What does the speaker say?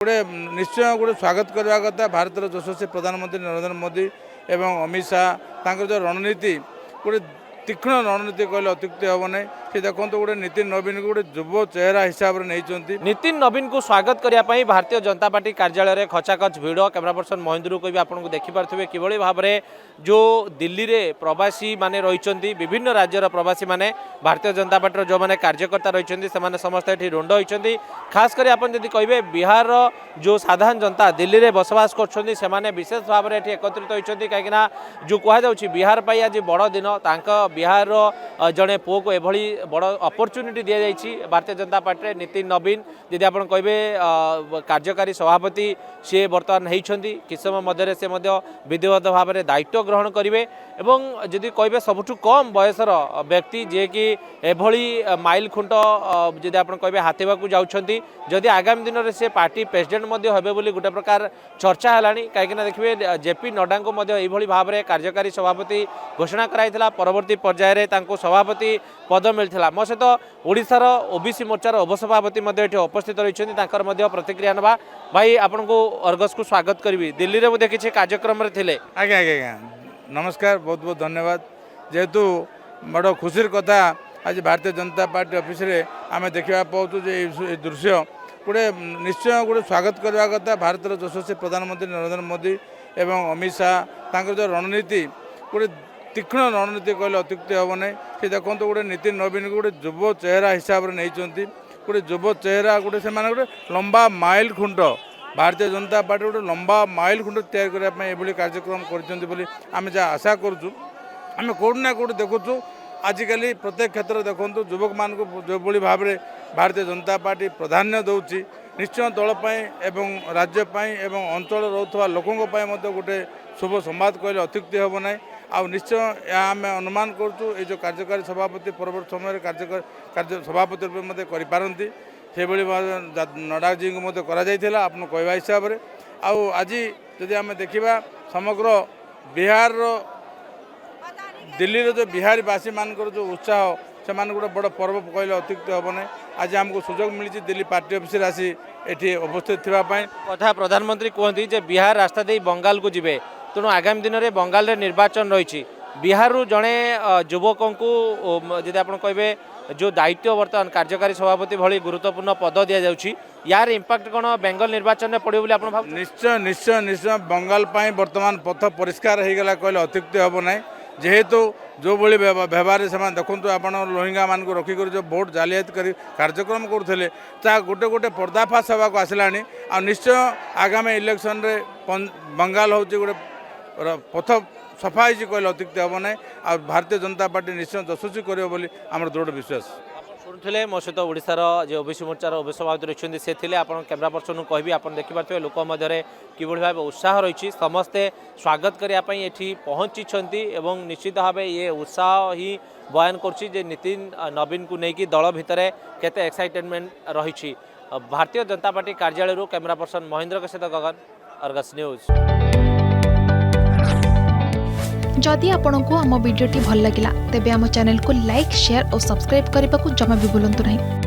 गोटे निश्चय गोटे स्वागत करवा कथा भारतर यशस्वी प्रधानमंत्री नरेंद्र मोदी एवं अमित शाह जो रणनीति गोटे तीक्ष्ण रणनीति कहले अत्युक्ति हम ना सी देखो गोटे नितिन नवीन को गोटे युव चेहरा हिसाब से नहीं नितिन नवीन को स्वागत करने भारतीय जनता पार्टी कार्यालय में खचाखच भिड़ कैमरा पर्सन महेंद्र को भी आपको देखिपे किभली भाव में जो दिल्ली रे प्रवासी माने रही विभिन्न राज्यर प्रवासी माने भारतीय जनता पार्टी जो मैंने कार्यकर्ता रही समस्त ये रुंड होती खास कर आप कहे बिहार जो साधारण जनता दिल्ली में बसवास कर विशेष भाव में एकत्रित होती कहीं जो कहुच्छी बिहार पर आज बड़ दिन बिहार जड़े पुओ को एभली बड़ अपरच्युनिटी दि जाइए भारतीय जनता पार्टी नितिन नवीन जदि आप कहे कार्यकारी सभापति सी बर्तमान होती किस समय मध्य से विधिवत भाव में दायित्व ग्रहण करेंगे एवं जदि कहे सबुठ कम बयसर व्यक्ति जे कि एभली माइल खुंट जदि आप कहे हाथेवा जाऊँगी जदि आगामी दिन में से पार्टी प्रेसिडेंट हे बोली गोटे प्रकार चर्चा है कहीं देखिए जेपी नड्डा को भाव में कार्यकारी सभापति घोषणा कराइला परवर्ती पर्यायर सभापति पद मिलता मो सहित ओडिशार ओबीसी मोर्चार उपसभापति उपस्थित रही प्रतिक्रिया ना भाई आपन को अर्गस को स्वागत करी दिल्ली में देखिए कार्यक्रम थे आज्ञा आज्ञा नमस्कार बहुत बहुत धन्यवाद जेहेतु बड़ खुशी कथा आज भारतीय जनता पार्टी ऑफिस रे आम देखा पाऊँ जे दृश्य गोटे निश्चय गोटे स्वागत करवा कथा भारतर यशस्वी प्रधानमंत्री नरेंद्र मोदी एवं अमित शाह जो रणनीति गोटे तीक्ष्ण रणनीति कहले अत्युक्ति हम ना सी देखो गोटे नितिन नवीन को गोटे युव चेहरा हिसाब से नहीं गोटे युव चेहरा गोटे से गोटे लंबा माइल खुंट भारतीय जनता पार्टी गोटे लंबा माइल खुंट तैयार करने कार्यक्रम करम जहाँ आशा करूँ आम कौटि ना कौटि देखुँ आजिकल प्रत्येक क्षेत्र देखो युवक मान जो भाव में भारतीय जनता पार्टी प्राधान्य दौर निश्चय दलपाई एवं राज्यपाई एवं अंचल रोथवा लोकों गोटे शुभ संवाद कहले अत्युक्ति हम ना आ निश्चय आम अनुमान करूँ ये जो कार्यकारी सभापति परवर्त समय कार्य सभापति रूप करपारती से नड्डा जी को करा आपन कहवा हिसाब से आज जदि आम देखा समग्र बिहार दिल्ली जो बिहारी बासी मान जो उत्साह से गोटे बड़ पर्व कहले अत्युक्ति हम ना आज आमको सुजोग मिली दिल्ली पार्टी ऑफिस आसी एठी उपस्थित थापाई कथा प्रधानमंत्री कहते बिहार रास्ता दे बंगाल को जीवे तेणु आगामी दिन में बंगाल रे निर्वाचन रही बिहार जड़े युवक को जब आप कहे जो दायित्व बर्तमान कार्यकारी सभापति भली गुरुत्वपूर्ण पद दि जाऊँगी यार इंपैक्ट कौन बेंगल निर्वाचन में पड़े आप निश्चय निश्चय निश्चय बंगाल बर्तमान पथ परिष्कार हो गला कहले अत्युक्ति हम ना जेहेतु जो भाई व्यवहार से देखो आप लोहिंगा मान को रखिक जो भोट जालियात कर कार्यक्रम करुले गोटे गोटे पर्दाफाश होगा आसला आ निश्चय आगामी इलेक्शन रे बंगाल हूँ गोटे पथ सफा हो कहले अत्युक्ति हम ना आ भारतीय जनता पार्टी निश्चय यशस्वी कर दृढ़ विश्वास शुणुले मो सहित ओडिशार जो ओबीसी मोर्चार उपसभापति रही से थे आप कैमरा पर्सन को कहि आप देखिपे लोक मध्य किभली भाव उत्साह रही समस्ते स्वागत करने ये पहुँची एवं निश्चित भाव ये उत्साह ही बयान कर नितिन नवीन को लेकिन दल भितर केते एक्साइटमेंट रही भारतीय जनता पार्टी कार्यालय कैमरा पर्सन महेंद्र सहित गगन अर्गस न्यूज जदि आपंक आम भिडी भल लगा तेब आम चैनल को लाइक शेयर और सब्सक्राइब करने को जमा भी भूलु नहीं।